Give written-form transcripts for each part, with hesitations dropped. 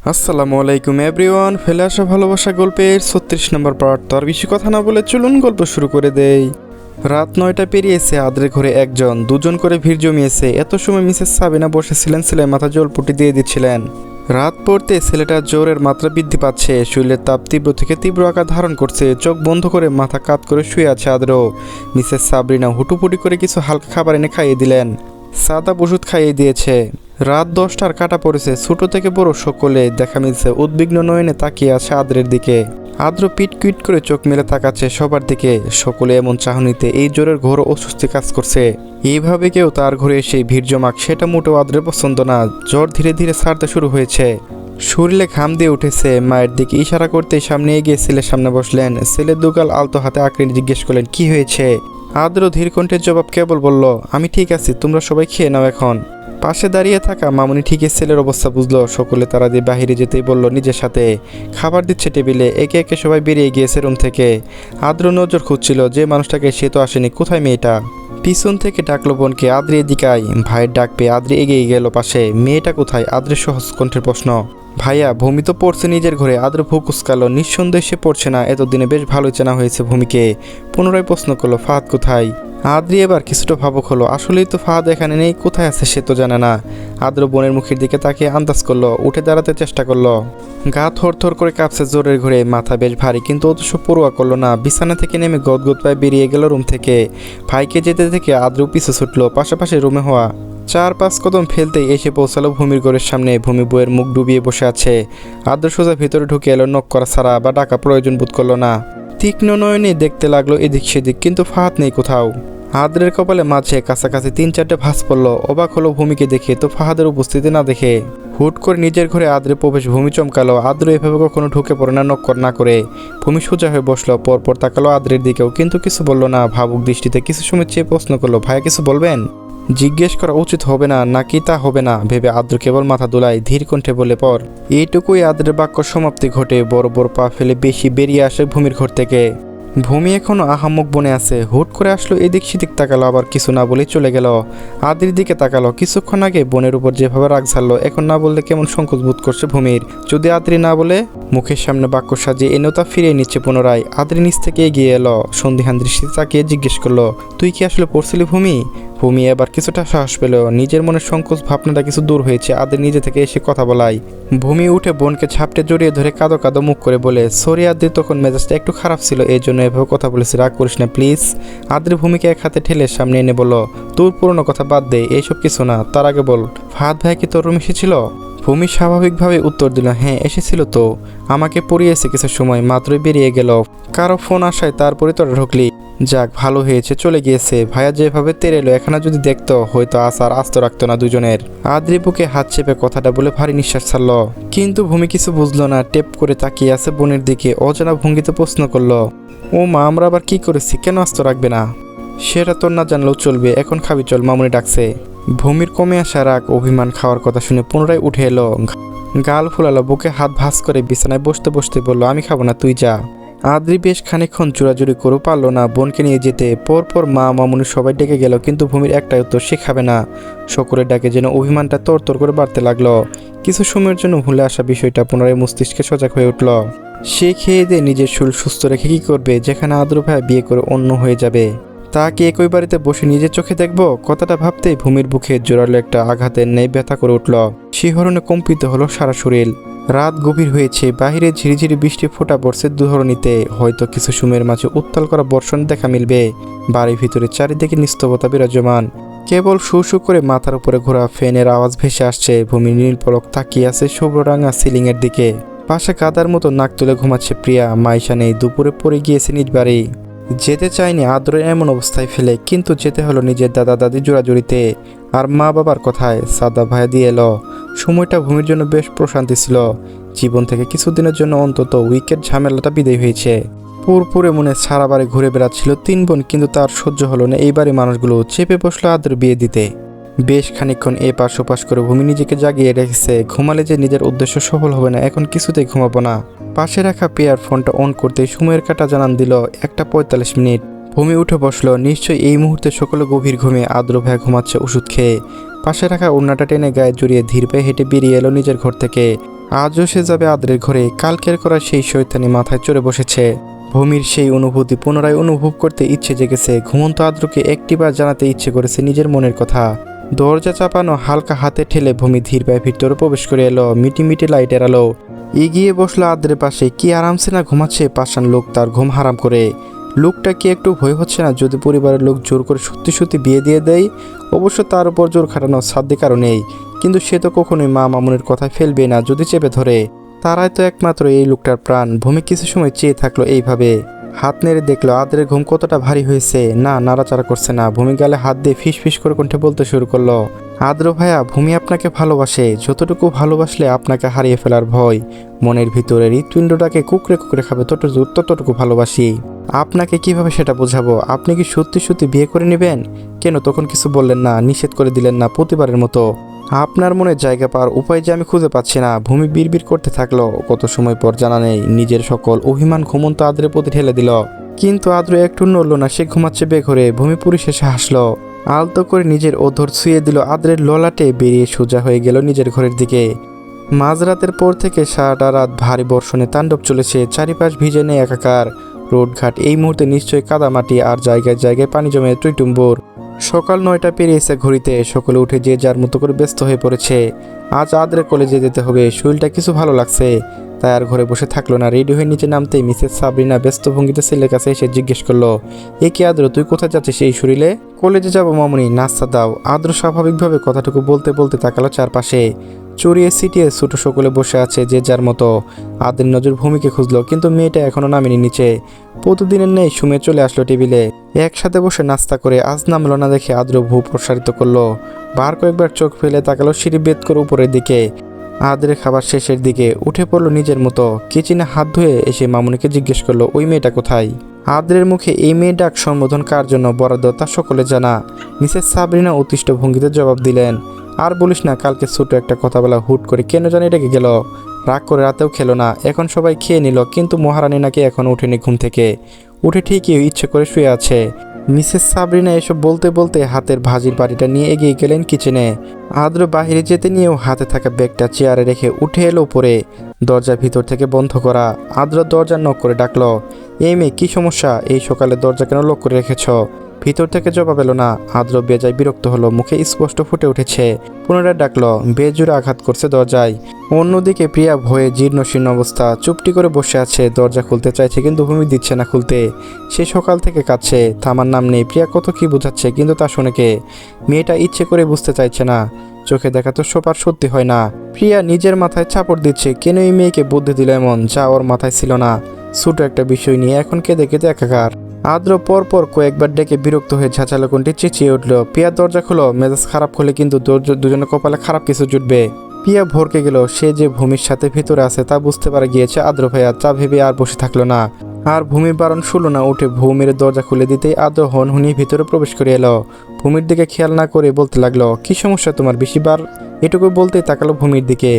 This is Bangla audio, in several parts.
আসসালামু আলাইকুম এভরিওয়ান, ফেলে আসা ভালোবাসা গল্পের 36 নম্বর পার্ট। তো আর বেশি কথা না বলে চলুন গল্প শুরু করে দেই। রাত 9টা পেরিয়েছে। আদ্রের ঘরে একজন দুজন করে ভিড় জমিয়েছে। এত সময় মিসেস সাবিনা বসেছিলেন, ছেলের মাথা জলপুটি দিয়ে দিচ্ছিলেন। রাত পড়তে ছেলেটার জোরের মাত্রা বৃদ্ধি পাচ্ছে। শরীরের তাপ তীব্র থেকে তীব্র আকার ধারণ করছে। চোখ বন্ধ করে মাথা কাত করে শুয়ে আছে আদ্র। মিসেস সাবরিনা হুটুপুটি করে কিছু হালকা খাবার এনে খাইয়ে দিলেন। সাদা ওষুধ খাইয়ে দিয়েছে। রাত 10টার কাটা পড়েছে। ছোট থেকে বড় সকলে দেখা মিলছে উদ্বিগ্ন নয়নে তাকিয়ে আছে আদ্রের দিকে। আদ্র পিটকুইট করে চোখ মেলে তাকাচ্ছে সবার দিকে। সকলে এমন চাহনিতে এই জোরের ঘোর অস্বস্তি কাজ করছে। এইভাবে কেউ তার ঘরে এসে ভিড় জমাক সেটা মোটেও আদ্রের পছন্দ না। জ্বর ধীরে ধীরে ছাড়তে শুরু হয়েছে। শরীরে ঘাম দিয়ে উঠেছে। মায়ের দিকে ইশারা করতে সামনে এগিয়ে ছেলের সামনে বসলেন। ছেলে দুগাল আলতো হাতে আঁকড়ে জিজ্ঞেস করলেন, কি হয়েছে? আদ্র ধীর কণ্ঠের জবাব কেবল বলল, আমি ঠিক আছি, তোমরা সবাই খেয়ে নাও এখন। পাশে দাঁড়িয়ে থাকা মামুনি ঠিকই ছেলের অবস্থা বুঝলো। সকলে তারা দিয়ে বাহিরে যেতেই বলল নিজের সাথে। খাবার দিচ্ছে টেবিলে। একে একে সবাই বেরিয়ে গিয়েছে রুম থেকে। আদ্র নজর খুঁজছিল যে মানুষটাকে, সে তো আসেনি। কোথায় মেয়েটা? পিছন থেকে ডাকলো বোনকে, আদ্রি এদিকে আয়। ভাইয়ের ডাক পেয়ে আদ্রি এগিয়ে গেল পাশে। মেয়েটা কোথায়? আদ্রের সহজ কণ্ঠের প্রশ্ন। ভাইয়া, ভূমি তো পড়ছে নিজের ঘরে। আদ্র ভূ কুচকালো। নিঃসন্দেহে সে পড়ছে না। এতদিনে বেশ ভালোই চেনা হয়েছে ভূমিকে। পুনরায় প্রশ্ন করলো, ফাহাদ কোথায়? আদ্রি এবার কিছুটা ভাবুক হলো। আসলেই তো ফাহাদ এখানে নেই। কোথায় আছে সে তো জানে না। আদ্র বোনের মুখের দিকে তাকিয়ে আন্দাজ করলো। উঠে দাঁড়াতে চেষ্টা করলো। গা থরথর করে কাঁপছে জোরের ঘরে। মাথা বেশ ভারী, কিন্তু অথচ পড়ুয়া করলো না। বিছানা থেকে নেমে গদগদ পায়ে বেরিয়ে গেল রুম থেকে। ভাইকে যেতে থেকে আদ্র পিছু ছুটলো। পাশাপাশি রুমে হওয়া 4-5 কদম ফেলতেই এসে পৌঁছালো ভূমির ঘরের সামনে। ভূমি বইয়ের মুখ ডুবিয়ে বসে আছে। আদ্র সোজা ভিতরে ঢুকে এলো। নক করা ছাড়া বা ডাকা প্রয়োজন বোধ করলো না। তীক্ষ্ণ নয়নে দেখতে লাগলো এদিক সেদিক, কিন্তু ফাহাদ নেই কোথাও। আদ্রের কপালে মাঝে কাছাকাছি 3-4টে ভাঁজ পড়লো। অবাক হলো ভূমিকে দেখে, তো ফাহাদের উপস্থিতি না দেখে। হুট করে নিজের ঘরে আদ্রে প্রবেশ। ভূমি চমকালো। আদ্র এভাবে কখনো ঢুকে পড়ে না নক্কর না করে। ভূমি সোজা হয়ে বসলো। পরপর তাকালো আদ্রের দিকেও, কিন্তু কিছু বলল না। ভাবুক দৃষ্টিতে কিছু সময় চেয়ে প্রশ্ন করলো, ভাইয়া কিছু বলবেন? জিজ্ঞেস করা উচিত হবে না, নাকি তা হবে না ভেবে আদ্র কেবল মাথা দোলায়। ধীর কণ্ঠে বলে পর। এইটুকুই আদ্রের বাক্য সমাপ্তি ঘটে। বড় বড় পা ফেলে বেশি বেরিয়ে আসে ভূমির ঘর থেকে। ভূমি এখনো আহাম্মক বনে আছে। হুট করে আসলো, এদিক সেদিক তাকালো, আবার কিছু না বলেই চলে গেল। আদ্রির দিকে তাকালো। কিছুক্ষণ আগে বোনের উপর যেভাবে রাগ ঝাড়লো, এখন না বললে কেমন সংকোচ বোধ করছে ভূমির। যদি আদ্রি না বলে, মুখের সামনে বাক্য সাজিয়ে এনেও তা ফিরিয়ে নিচ্ছে পুনরায়। আদ্রি নিচ থেকে এগিয়ে এলো। সন্দিহান দৃষ্টিতে তাকিয়ে জিজ্ঞেস করলো, তুই কি আসলে পড়ছিলি ভূমি? ভূমি এবার কিছুটা সাহস পেল। নিজের মনের সংকোচ ভাবনাটা কিছু দূর হয়েছে। আদ্রি নিজে থেকে এসে কথা বলাই। ভূমি উঠে বোনকে ঝাপটে জড়িয়ে ধরে কাঁদো কাঁদো মুখ করে বলে, সরি আদ্রি, তখন মেজাজটা একটু খারাপ ছিল, এই জন্য এভাবে কথা বলেছি, রাগ করিস না প্লিজ। আদ্রি ভূমিকে এক হাতে ঠেলে সামনে এনে বলল, তোর পুরনো কথা বাদ দে, এইসব কিছু না। তার আগে বল, ফাহাদ ভাই কি তোর রুম এসেছিল? ভূমি স্বাভাবিকভাবে উত্তর দিল, হ্যাঁ এসেছিল তো। আমাকে পড়িয়েছে কিছু সময়, মাত্রই বেরিয়ে গেল। কারো ফোন আসায় তারপরে তোরা ঢুকলি। যাক, ভালো হয়েছে চলে গিয়েছে। ভাইয়া যেভাবে তেরেলো, এখানে যদি দেখতো হয়তো আসার আস্ত রাখতো না দুজনের। আদ্রি বুকে হাত চেপে কথাটা বলে ভারী নিঃশ্বাস ছাড়ল। কিন্তু ভূমি কিছু বুঝলো না। টেপ করে তাকিয়ে আছে বোনের দিকে। অজানা ভঙ্গিতে প্রশ্ন করলো, ও মা, আমরা আবার কি করেছি? কেন আস্ত রাখবে না? সেটা তোর না জানলেও চলবে। এখন খাবি চল, মামুনি ডাকছে। ভূমির কমে আসা রাগ অভিমান খাওয়ার কথা শুনে পুনরায় উঠে এলো। গাল ফুলালো। বুকে হাত ভাঁজ করে বিছানায় বসতে বসতে বলল, আমি খাবো না, তুই যা। আদ্রি বেশ খানিকক্ষণ জোরাজুরি করে পারল না বোনকে নিয়ে যেতে। পরপর মা মামুনি সবাই ডেকে গেল, কিন্তু ভূমির একটাই উত্তর, সে খাবে না। সকলের ডাকে যেন অভিমানটা তরতর করে বাড়তে লাগলো। কিছু সময়ের জন্য ভুলে আসা বিষয়টা পুনরায় মস্তিষ্কে সজাগ হয়ে উঠল। সে খেয়ে দিয়ে নিজের শরীর সুস্থ রেখে কী করবে, যেখানে আদ্র ভাই বিয়ে করে অন্য হয়ে যাবে? তা কি একই বাড়িতে বসে নিজের চোখে দেখব? কথাটা ভাবতেই ভূমির বুকে জোরালো একটা আঘাতের ন্যায় ব্যথা করে উঠল। শিহরণে কম্পিত হলো সারা শরীর। রাত গভীর হয়েছে। বাহিরে ঝিরিঝিরি বৃষ্টি ফোঁটা পড়ছে দুধরণীতে। হয়তো কিছু সময়ের মাঝে উত্তাল করা বর্ষণ দেখা মিলবে। বাড়ির ভিতরে চারিদিকে নিস্তবতা বিরাজমান। কেবল শু শু করে মাথার উপরে ঘোরা ফ্যানের আওয়াজ ভেসে আসছে। ভূমি নীল পলক তাকিয়ে আছে শুভ্ররাঙা সিলিংয়ের দিকে। পাশে কাদার মতো নাক তুলে ঘুমাচ্ছে প্রিয়া। মাইশা নেই, দুপুরে পড়ে গিয়েছে নিজ বাড়ি। যেতে চায়নি আদ্রের এমন অবস্থায় ফেলে, কিন্তু যেতে হলো নিজের দাদা দাদি জোড়াজুড়িতে। আর মা বাবার কথায় সাদা ভাই দিয়ে এলো। সময়টা ভূমির জন্য বেশ প্রশান্তি ছিল। জীবন থেকে কিছুদিনের জন্য অন্তত উইকেট ঝামেলাটা বিদায় হয়েছে। পুরপুরে মনে সারা বাড়ি ঘুরে বেড়াচ্ছিল 3 বোন, কিন্তু তার সহ্য হলো না এই বাড়ির মানুষগুলো চেপে বসলো আদ্রের বিয়ে দিতে। বেশ খানিকক্ষণ এপাশ ওপাশ করে ভূমি নিজেকে জাগিয়ে রেখেছে। ঘুমালে যে নিজের উদ্দেশ্য সফল হবে না, এখন কিছুতেই ঘুমাবো না। পাশে রাখা পেয়ার ফোনটা অন করতে সময়ের কাটা জানান দিল 1:45 মিনিট। ভূমি উঠে বসলো। নিশ্চয়ই এই মুহূর্তে সকলে গভীর ঘুমে। আদ্র ভাই ঘুমাচ্ছে ওষুধ খেয়ে। পাশে রাখা ওড়নাটা টেনে গায়ে জড়িয়ে ধীর পায়ে হেঁটে বেরিয়ে এলো নিজের ঘর থেকে। আজও সে যাবে আদ্রের ঘরে। কালকের করা সেই শয়তানি মাথায় চড়ে বসেছে। ভূমির সেই অনুভূতি পুনরায় অনুভব করতে ইচ্ছে জেগেছে। ঘুমন্ত আদ্রকে একটিবার জানাতে ইচ্ছে করেছে নিজের মনের কথা। দরজা চাপানো হালকা হাতে ঠেলে ভূমি ধীর পায়ে ভিতরে প্রবেশ করে এলো। মিটি লাইটের আলো। এগিয়ে বসলো আদ্রের পাশে। কি আরামসে না ঘুমাচ্ছে পাষাণ লোক তার ঘুম হারাম করে। লোকটা কি একটু ভয় হচ্ছে না যদি পরিবারের লোক জোর করে সত্যি বিয়ে দিয়ে দেয়? অবশ্য তার উপর জোর খাটানোর সাধ্য কারণেই। কিন্তু সে তো কখনোই মা মামুনের কথা ফেলবে না যদি চেপে ধরে। তারাই তো একমাত্র এই লোকটার প্রাণ। ভূমি কিছু সময় চেয়ে থাকলো এইভাবে। হাত নেড়ে দেখলো আদ্রের ঘুম কতটা ভারী হয়েছে। না, নাড়াচাড়া করছে না। ভূমি গালে হাত দিয়ে ফিস করে কণ্ঠে বলতে শুরু করলো, আদ্র ভাইয়া, ভূমি আপনাকে ভালোবাসে। যতটুকু ভালোবাসলে আপনাকে হারিয়ে ফেলার ভয়। মনের ভিতরে হৃৎপিণ্ডটাকে কুকরে খাবে ততটুকু ভালোবাসি। আপনাকে কিভাবে সেটা বোঝাবো? আপনি কি সত্যি বিয়ে করে নেবেন? কেন তখন কিছু বললেন না? নিষেধ করে দিলেন না প্রতিবারের মতো? আপনার মনে জায়গা পাওয়ার উপায় যে আমি খুঁজে পাচ্ছি না। ভূমি বিড়বিড় করতে থাকলো। কত সময় পর জানা নেই নিজের সকল অভিমান ঘুমন্ত আদ্রের প্রতি ঠেলে দিল। কিন্তু আদ্র একটু নড়ল না। সে ঘুমাচ্ছে বেঘরে। ভূমি পরিশেষে হাসলো। আলতো করে নিজের ওধর ছুঁয়ে দিল আদ্রের ললাটে। বেরিয়ে সোজা হয়ে গেল নিজের ঘরের দিকে। মাঝরাতের পর থেকে সারাটা রাত ভারী বর্ষণে তাণ্ডব চলেছে। চারিপাশ ভিজে নেই একাকার। রোডঘাট এই মুহূর্তে নিশ্চয়ই কাদামাটি, আর জায়গায় পানি জমে টুইটুম্বুর। সকাল 9টা পেরিয়েছে ঘড়িতে। সকলে উঠে যে যার মতো করে ব্যস্ত হয়ে পড়েছে। আজ আদ্রে কলেজে যেতে হবে। শরীরটা কিছু ভালো লাগছে, তাই আর ঘরে বসে থাকলো না। রেডি হয়ে নিচে নামতেই মিসেস সাবরিনা ব্যস্ত ভঙ্গিতে ছেলের কাছে এসে জিজ্ঞেস করলো, এ কি আদ্র, তুই কোথায় যাচ্ছিস এই শরীরে? কলেজে যাবো মামুনি, নাস্তা দাও। আদ্র স্বাভাবিকভাবে কথাটুকু বলতে তাকালো চারপাশে। চড়িয়ে সিটিয়ে ছোট সকলে বসে আছে যে যার মতো। আদ্রের নজর ভূমিকে খুঁজলো, কিন্তু মেয়েটা এখনো নামেনি নিচে। প্রতিদিনের নেই সুমে চলে আসলো টেবিলে। একসাথে বসে নাস্তা করে আজ নামলো না দেখে আদ্র ভূ প্রসারিত করলো। বার কয়েকবার চোখ ফেলে তাকালো সিঁড়ি বেদ করে উপরের দিকে। আদ্রের খাবার শেষের দিকে উঠে পড়লো নিজের মতো। কিচেনে হাত ধুয়ে এসে মামুনিকে জিজ্ঞেস করলো, ওই মেয়েটা কোথায়? আদ্রের মুখে এই মেয়ে ডাক সম্বোধন কার জন্য বরাদ্দ তা সকলে জানা। মিসেস সাবরিনা অতিষ্ঠ ভঙ্গিতে জবাব দিলেন, আর বলিস না, কালকে ছোট একটা কথা বলা হুট করে কেন জানি রেগে গেল। রাগ করে রাতেও খেলো না। এখন সবাই খেয়ে নিল, কিন্তু মহারানী নাকি এখনও উঠেনি ঘুম থেকে। উঠে ঠিকই ইচ্ছে করে শুয়ে আছে। মিসেস সাবরিনা এসব বলতে হাতের ভাজির বাড়িটা নিয়ে এগিয়ে গেলেন কিচেনে। আদ্র বাহিরে যেতে নিয়েও হাতে থাকা ব্যাগটা চেয়ারে রেখে উঠে এলো উপরে। দরজা ভিতর থেকে বন্ধ করা। আদ্র দরজা নক করে ডাকলো, এই মেয়ে, কি সমস্যা? এই সকালে দরজা কেন লক করে রেখেছ? ভিতর থেকে জবাব এলো না। আদ্র বেজায় বিরক্ত হলো। মুখে স্পষ্ট ফুটে উঠেছে। পুনরায় ডাকলো। বেজোরে আঘাত করছে দরজায়। অন্যদিকে প্রিয়া ভয়ে জীর্ণশীর্ণ অবস্থা চুপটি করে বসে আছে। দরজা খুলতে চাইছে কিন্তু ভূমি দিচ্ছে না খুলতে। সে সকাল থেকে কাঁদছে, থামার নাম নেই। প্রিয়া কত কি বোঝাচ্ছে, কিন্তু তা শুনে কে? মেয়েটা ইচ্ছে করে বুঝতে চাইছে না। চোখে দেখা তো সবার সত্যি হয় না। প্রিয়া নিজের মাথায় চাপড় দিচ্ছে, কেন এই মেয়েকে বুদ্ধি দিল এমন, যা ওর মাথায় ছিল না। ছোট একটা বিষয় নিয়ে এখন কেঁদে একাকার। আদ্র পরপর কয়েকবার ডেকে বিরক্ত হয়ে ঝাঁচালো কণ্ঠে চেঁচিয়ে উঠল, পিয়া দরজা খোলো। মেজাজ খারাপ হলে কিন্তু দুজনের কপালে খারাপ কিছু জুটবে। পিয়া ভরকে গেল। সে যে ভূমির সাথে ভিতরে আছে তা বুঝতে পারা গিয়েছে আদ্র ভাইয়া। চা ভেবে আর বসে থাকলো না। আর ভূমি বারণ শুনলো না। উঠে ভূমির দরজা খুলে দিতেই আদ্র হনহুনিয়ে ভিতরে প্রবেশ করে এলো। ভূমির দিকে খেয়াল না করে বলতে লাগলো, কি সমস্যা তোমার? বেশিবার এটুকু বলতেই তাকালো ভূমির দিকে।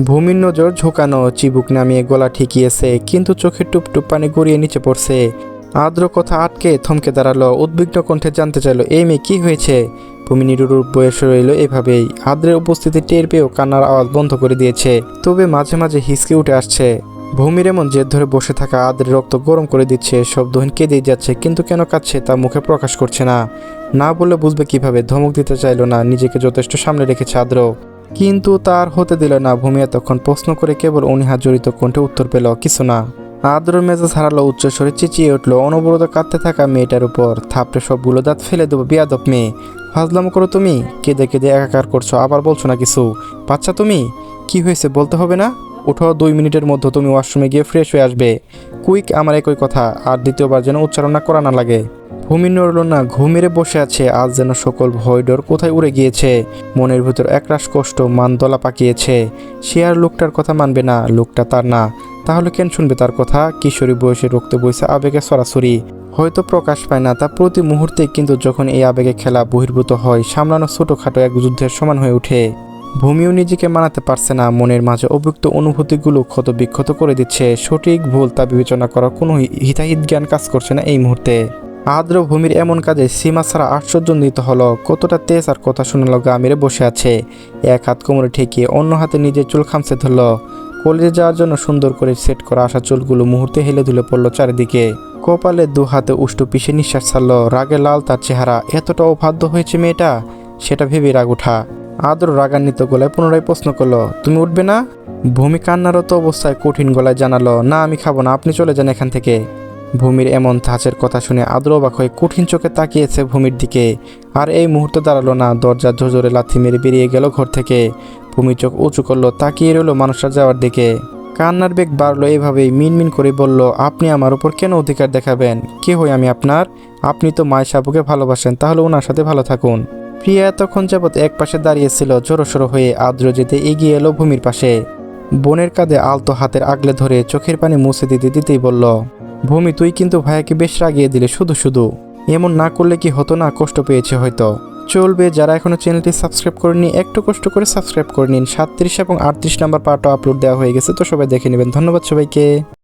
ভূমির নজর ঝোঁকানো, চিবুক নামিয়ে গলা ঠেকিয়েছে, কিন্তু চোখে টুপটুপ পানি গড়িয়ে নিচে পড়ছে। আদ্র কথা আটকে থমকে দাঁড়ালো। উদ্বিগ্ন কণ্ঠে জানতে চাইলো, এই মেয়ে কি হয়েছে? ভূমি নিরুরূপ বয়সে রইল এভাবেই। আদ্রের উপস্থিতি টের পেয়েও কান্নার আওয়াজ বন্ধ করে দিয়েছে, তবে মাঝে মাঝে হিসকে উঠে আসছে। ভূমির এমন জেদ ধরে বসে থাকা আদ্রের রক্ত গরম করে দিচ্ছে। শব্দহীন কেঁদেই যাচ্ছে, কিন্তু কেন কাঁদছে তা মুখে প্রকাশ করছে না। না বললে বুঝবে কিভাবে? ধমক দিতে চাইলো না। নিজেকে যথেষ্ট সামনে রেখেছে আদ্র, কিন্তু তার হতে দিল না। ভূমি এতক্ষণ প্রশ্ন করে কেবল অনীহা জড়িত কণ্ঠে উত্তর পেল, কিছু না। আদ্র মেজাজ হারালো, উচ্চস্বরে চেঁচিয়ে উঠল অনবরত কাঁদতে থাকা মেয়েটার উপর। থাপড়ে সবগুলো দাঁত ফেলে দেবো। বেয়াদব মেয়ে, ফাজলামো করো তুমি। কেঁদে একাকার করছো, আবার বলছো না কিছু। বাচ্চা তুমি, কি হয়েছে বলতে হবে না? উঠো, 2 মিনিটের মধ্যে তুমি ওয়াশরুমে গিয়ে ফ্রেশ হয়ে আসবে। কুইক, আমার একই কথা, আর দ্বিতীয়বার যেন উচ্চারণ করা না লাগে। ভূমি নড়ল না, ঘুমিয়ে বসে আছে। আজ যেন সকল ভয় ডর কোথায় উড়ে গিয়েছে। মনের ভিতর একরাশ কষ্ট মান দলা পাকিয়েছে। সে আর লোকটার কথা মানবে না। লোকটা তার না, তাহলে কেন শুনবে তার কথা? কিশোরী বয়সে রক্তে বইছে আবেগে সরাসরি। হয়তো প্রকাশ পায় না তা প্রতি মুহূর্তে, কিন্তু যখন এই আবেগে খেলা বহির্ভূত হয়, সামলানো ছোটোখাটো এক যুদ্ধের সমান হয়ে ওঠে। ভূমিও নিজেকে মানাতে পারছে না। মনের মাঝে অব্যক্ত অনুভূতিগুলো ক্ষত বিক্ষত করে দিচ্ছে। সঠিক ভুল তা বিবেচনা করার কোনো হিতাহিত জ্ঞান কাজ করছে না এই মুহূর্তে। আদ্র ভূমির এমন কাজে সীমা ছাড়া আশ্চর্যান্বিত হলো। কতটা তেজ আর কথা শোনালো। গা মেরে বসে আছে, এক হাত কোমরে ঠেকিয়ে অন্য হাতে নিজের চুল খামছে ধরল। কলেজে যাওয়ার জন্য সুন্দর করে সেট করা আসা চুলগুলো মুহূর্তে হেলে ধুলে পড়লো চারিদিকে। কপালে দু হাতে উষ্টু পিষে নিঃশ্বাস ছাড়লো। রাগে লাল তার চেহারা। এতটা অবাধ্য হয়েছে মেয়েটা, সেটা ভেবে রাগ উঠা। আদ্র রাগান্বিত গলায় পুনরায় প্রশ্ন করলো, তুমি উঠবে না? ভূমি কান্নারত অবস্থায় কঠিন গলায় জানালো, না আমি খাবো না, আপনি চলে যান এখান থেকে। ভূমির এমন ধাঁচের কথা শুনে আদ্র অবাক হয়ে কঠিন চোখে তাকিয়েছে ভূমির দিকে। আর এই মুহূর্তে দাঁড়ালো না, দরজা ঝোঝরে লাথি মেরে বেরিয়ে গেল ঘর থেকে। ভূমি চোখ উঁচু করলো, তাকিয়ে রইল মানুষটা যাওয়ার দিকে। কান্নার বেগ বাড়লো এভাবেই মিনমিন করে বলল, আপনি আমার উপর কেন অধিকার দেখাবেন? কে হই আমি আপনার? আপনি তো মায়ের সাবুকে ভালোবাসেন, তাহলে ওনার সাথে ভালো থাকুন। প্রিয়া এতক্ষণ যাবৎ এক পাশে দাঁড়িয়েছিল, জড়োসড়ো হয়ে আদ্র যেতে এগিয়ে এলো ভূমির পাশে। বোনের কাঁধে আলতো হাতের আগলে ধরে চোখের পানি মুছে দিতে দিতেই বলল, ভূমি তুই কিন্তু ভাইয়াকে বেশ রাগিয়ে দিলে শুধু শুধু। এমন না করলে কি হতো না? কষ্ট পেয়েছে হয়তো। চলবে, যারা এখনো চ্যানেলটি সাবস্ক্রাইব করেননি একটু কষ্ট করে সাবস্ক্রাইব করে নিন। 37 এবং 38 নাম্বার পার্টও আপলোড দেওয়া হয়ে গেছে, তো সবাই দেখে নেবেন। ধন্যবাদ সবাইকে।